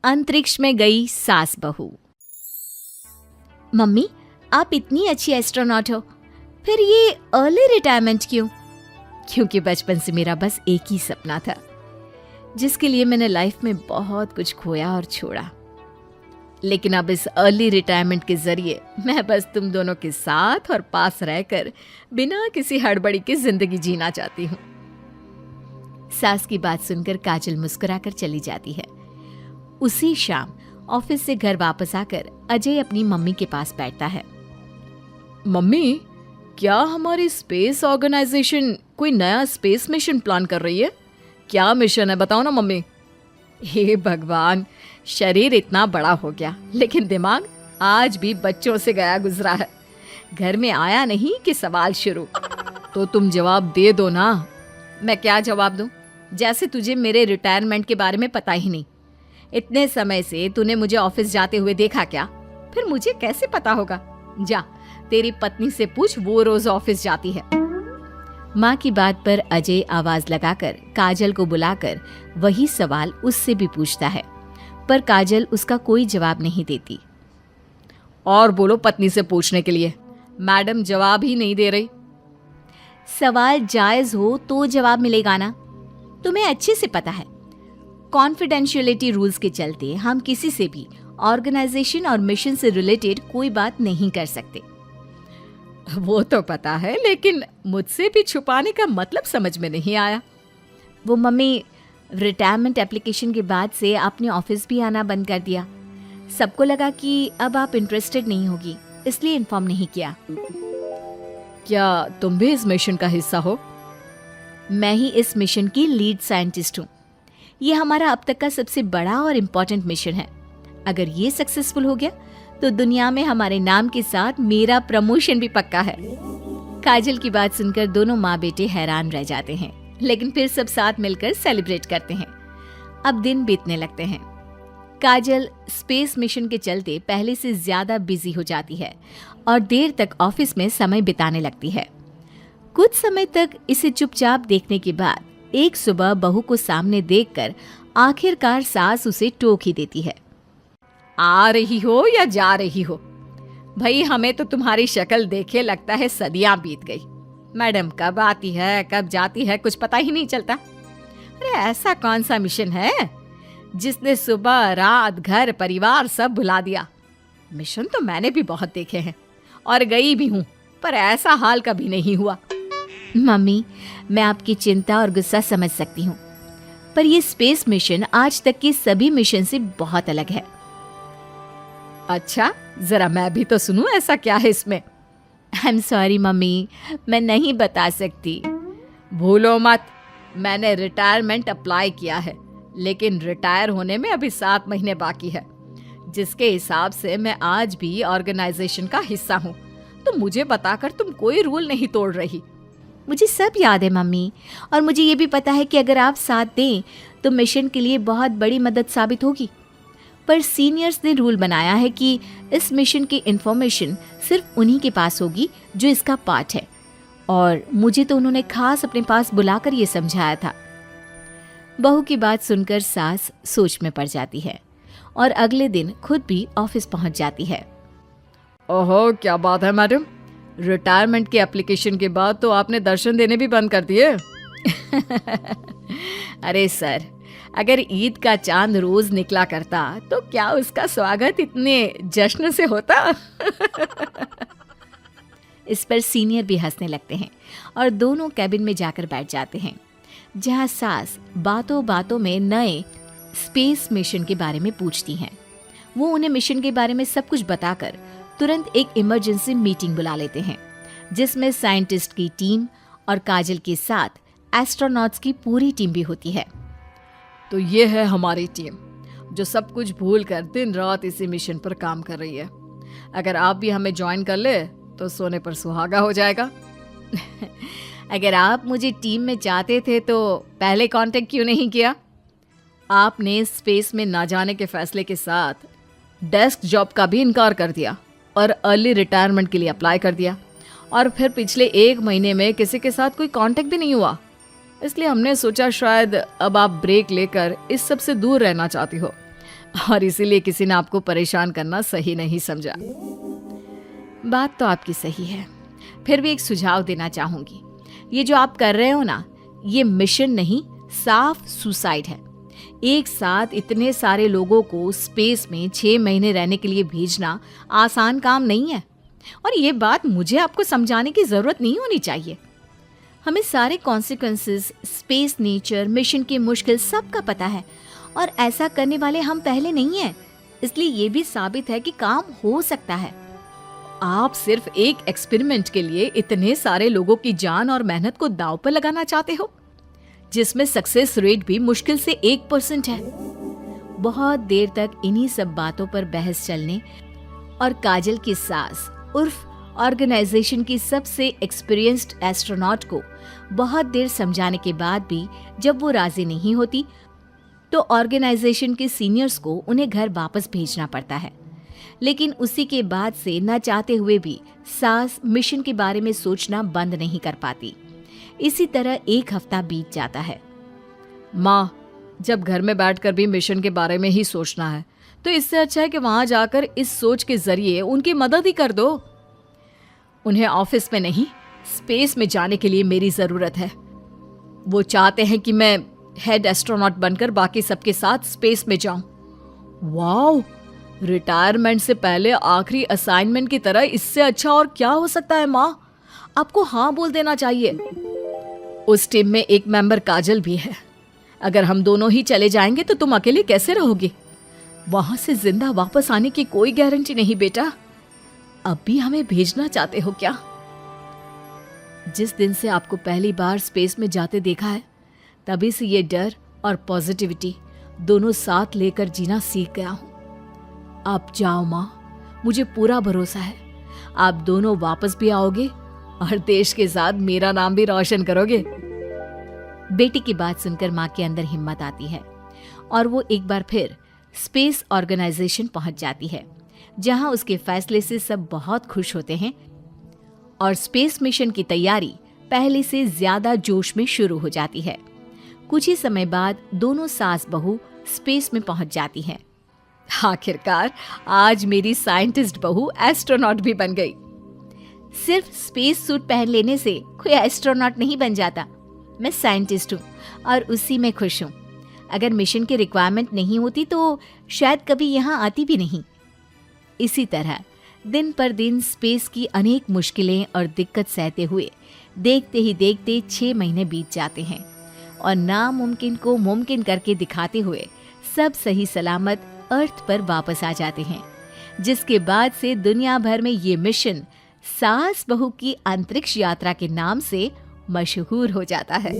अंतरिक्ष में गई सास बहू। मम्मी, आप इतनी अच्छी एस्ट्रोनॉट हो, फिर ये अर्ली रिटायरमेंट क्यों? क्योंकि बचपन से मेरा बस एक ही सपना था, जिसके लिए मैंने लाइफ में बहुत कुछ खोया और छोड़ा। लेकिन अब इस अर्ली रिटायरमेंट के जरिए मैं बस तुम दोनों के साथ और पास रहकर बिना किसी हड़बड़ी के जिंदगी जीना चाहती हूँ। सास की बात सुनकर काजल मुस्कुराकर चली जाती है। उसी शाम ऑफिस से घर वापस आकर अजय अपनी मम्मी के पास बैठता है। मम्मी, क्या हमारी स्पेस ऑर्गेनाइजेशन कोई नया स्पेस मिशन प्लान कर रही है? क्या मिशन है, बताओ ना मम्मी। हे भगवान, शरीर इतना बड़ा हो गया लेकिन दिमाग आज भी बच्चों से गया गुजरा है। घर में आया नहीं कि सवाल शुरू। तो तुम जवाब दे दो ना। मैं क्या जवाब दूं? जैसे तुझे मेरे रिटायरमेंट के बारे में पता ही नहीं। इतने समय से तूने मुझे ऑफिस जाते हुए देखा क्या? फिर मुझे कैसे पता होगा? जा, तेरी पत्नी से पूछ, वो रोज ऑफिस जाती है। माँ की बात पर अजय आवाज लगाकर काजल को बुलाकर वही सवाल उससे भी पूछता है, पर काजल उसका कोई जवाब नहीं देती। और बोलो पत्नी से पूछने के लिए, मैडम जवाब ही नहीं दे रही। सवाल जायज हो तो जवाब मिलेगा ना, तुम्हें अच्छे से पता है। कॉन्फिडेंशियलिटी रूल्स के चलते हम किसी से भी ऑर्गेनाइजेशन और मिशन से रिलेटेड कोई बात नहीं कर सकते। वो तो पता है, लेकिन मुझसे भी छुपाने का मतलब समझ में नहीं आया। वो मम्मी, रिटायरमेंट एप्लीकेशन के बाद से आपने ऑफिस भी आना बंद कर दिया। सबको लगा कि अब आप इंटरेस्टेड नहीं होगी, इसलिए इन्फॉर्म नहीं किया। क्या तुम भी इस मिशन का हिस्सा हो? मैं ही इस मिशन की लीड साइंटिस्ट हूँ। ये हमारा अब तक का सबसे बड़ा और इम्पोर्टेंट मिशन है। अगर ये सक्सेसफुल हो गया तो दुनिया में हमारे नाम के साथ मेरा प्रमोशन भी पक्का है। काजल की बात सुनकर दोनों माँ बेटे हैरान रह जाते हैं, लेकिन फिर सब साथ मिलकर सेलिब्रेट करते हैं। अब दिन बीतने लगते हैं। काजल स्पेस मिशन के चलते पहले से ज्यादा बिजी हो जाती है और देर तक ऑफिस में समय बिताने लगती है। कुछ समय तक इसे चुपचाप देखने के बाद एक सुबह बहू को सामने देखकर आखिरकार सास उसे टोक ही देती है। आ रही हो या जा रही हो? भाई, हमें तो तुम्हारी शक्ल देखे लगता है सदियां बीत गई। मैडम कब आती है कब जाती है कुछ पता ही नहीं चलता। अरे ऐसा कौन सा मिशन है जिसने सुबह रात घर परिवार सब भुला दिया? मिशन तो मैंने भी बहुत देखे हैं और गई भी हूँ, पर ऐसा हाल कभी नहीं हुआ। मम्मी, मैं आपकी चिंता और गुस्सा समझ सकती हूँ, पर ये स्पेस मिशन आज तक के सभी मिशन से बहुत अलग है। अच्छा, जरा मैं भी तो सुनूं, ऐसा क्या है इसमें? आई एम सॉरी मम्मी, मैं नहीं बता सकती। भूलो मत, मैंने रिटायरमेंट अप्लाई किया है, लेकिन रिटायर होने में अभी 7 महीने बाकी है, जिसके हिसाब से मैं आज भी ऑर्गेनाइजेशन का हिस्सा हूँ। तो मुझे बताकर तुम कोई रूल नहीं तोड़ रही। मुझे सब याद है मम्मी, और मुझे ये भी पता है कि अगर आप साथ दें तो मिशन के लिए बहुत बड़ी मदद साबित होगी। पर सीनियर्स ने रूल बनाया है कि इस मिशन की इंफॉर्मेशन सिर्फ उन्हीं के पास होगी जो इसका पार्ट है, और मुझे तो उन्होंने खास अपने पास बुलाकर ये समझाया था। बहू की बात सुनकर सास सोच में पड़ जाती है और अगले दिन खुद भी ऑफिस पहुंच जाती है। ओहो, क्या बात है मैडम, रिटायरमेंट के एप्लीकेशन के बाद तो आपने दर्शन देने भी बंद कर दिए। अरे सर, अगर ईद का चांद रोज निकला करता तो क्या उसका स्वागत इतने जश्न से होता? इस पर सीनियर भी हंसने लगते हैं और दोनों कैबिन में जाकर बैठ जाते हैं, जहां सास बातों बातों में नए स्पेस मिशन के बारे में पूछती हैं। वो उन्हें मिशन के बारे में सब कुछ बताकर तुरंत एक इमरजेंसी मीटिंग बुला लेते हैं, जिसमें साइंटिस्ट की टीम और काजल के साथ एस्ट्रोनॉट्स की पूरी टीम भी होती है। तो ये है हमारी टीम, जो सब कुछ भूल कर दिन रात इसी मिशन पर काम कर रही है। अगर आप भी हमें ज्वाइन कर ले तो सोने पर सुहागा हो जाएगा। अगर आप मुझे टीम में चाहते थे तो पहले कांटेक्ट क्यों नहीं किया? आपने स्पेस में ना जाने के फैसले के साथ डेस्क जॉब का भी इनकार कर दिया और अर्ली रिटायरमेंट के लिए अप्लाई कर दिया, और फिर पिछले 1 महीने में किसी के साथ कोई कांटेक्ट भी नहीं हुआ। इसलिए हमने सोचा शायद अब आप ब्रेक लेकर इस सब से दूर रहना चाहती हो। और इसीलिए किसी ने आपको परेशान करना सही नहीं समझा। बात तो आपकी सही है, फिर भी एक सुझाव देना चाहूंगी। ये जो आप कर रहे हो ना, ये मिशन नहीं, साफ सुसाइड है। एक साथ इतने सारे लोगों को स्पेस में 6 महीने रहने के लिए भेजना आसान काम नहीं है। और ये बात मुझे आपको समझाने की जरूरत नहीं होनी चाहिए। हमें सारे कॉन्सिक्वेंसेस, स्पेस, नेचर, मिशन की मुश्किल सबका पता है, और ऐसा करने वाले हम पहले नहीं हैं। इसलिए ये भी साबित है कि काम हो सकता है। आप सिर्फ एक एक्सपेरिमेंट के लिए इतने सारे लोगों की जान और मेहनत को दांव पर लगाना चाहते हो, जिसमें सक्सेस रेट भी मुश्किल से 1% है। बहुत देर तक इन्हीं सब बातों पर बहस चलने और काजल की सास उर्फ ऑर्गेनाइजेशन की सबसे एक्सपीरियंस्ड एस्ट्रोनॉट को बहुत देर समझाने के बाद भी जब वो राजी नहीं होती, तो ऑर्गेनाइजेशन के सीनियर्स को उन्हें घर वापस भेजना पड़ता है। लेकिन उसी के बाद से न चाहते हुए भी सास मिशन के बारे में सोचना बंद नहीं कर पाती। इसी तरह 1 हफ्ता बीत जाता है। माँ, जब घर में बैठकर भी मिशन के बारे में ही सोचना है, तो इससे अच्छा है कि वहां जाकर इस सोच के जरिए उनकी मदद ही कर दो। उन्हें ऑफिस में नहीं, स्पेस में जाने के लिए मेरी जरूरत है। वो चाहते हैं कि मैं हेड एस्ट्रोनॉट बनकर बाकी सबके साथ स्पेस में जाऊं। वाओ, रिटायरमेंट से पहले आखिरी असाइनमेंट की तरह इससे अच्छा और क्या हो सकता है माँ? आपको हाँ बोल देना चाहिए। उस टीम में एक मेंबर काजल भी है। अगर हम दोनों ही चले जाएंगे तो तुम अकेले कैसे रहोगे? वहां से जिंदा वापस आने की कोई गारंटी नहीं बेटा। अब भी हमें भेजना चाहते हो क्या? जिस दिन से आपको पहली बार स्पेस में जाते देखा है, तभी से ये डर और पॉजिटिविटी दोनों साथ लेकर जीना सीख गया हूं। आप जाओ माँ, मुझे पूरा भरोसा है आप दोनों वापस भी आओगे और देश के साथ मेरा नाम भी रोशन करोगे। बेटी की बात सुनकर माँ के अंदर हिम्मत आती है और वो एक बार फिर स्पेस ऑर्गेनाइजेशन पहुंच जाती है, जहां उसके फैसले से सब बहुत खुश होते हैं और स्पेस मिशन की तैयारी पहले से ज्यादा जोश में शुरू हो जाती है। कुछ ही समय बाद दोनों सास बहू स्पेस में पहुंच जाती हैं। आखिरकार आज मेरी साइंटिस्ट बहू एस्ट्रोनॉट भी बन गई। सिर्फ स्पेस सूट पहन लेने से कोई एस्ट्रोनॉट नहीं बन जाता। मैं साइंटिस्ट हूँ और उसी में खुश हूँ। अगर मिशन की रिक्वायरमेंट नहीं होती तो शायद कभी यहाँ आती भी नहीं। इसी तरह दिन पर दिन स्पेस की अनेक मुश्किलें और दिक्कत सहते हुए देखते ही देखते 6 महीने बीत जाते हैं और नामुमकिन को मुमकिन करके दिखाते हुए सब सही सलामत अर्थ पर वापस आ जाते हैं, जिसके बाद से दुनिया भर में ये मिशन सास बहू की अंतरिक्ष यात्रा के नाम से मशहूर हो जाता है।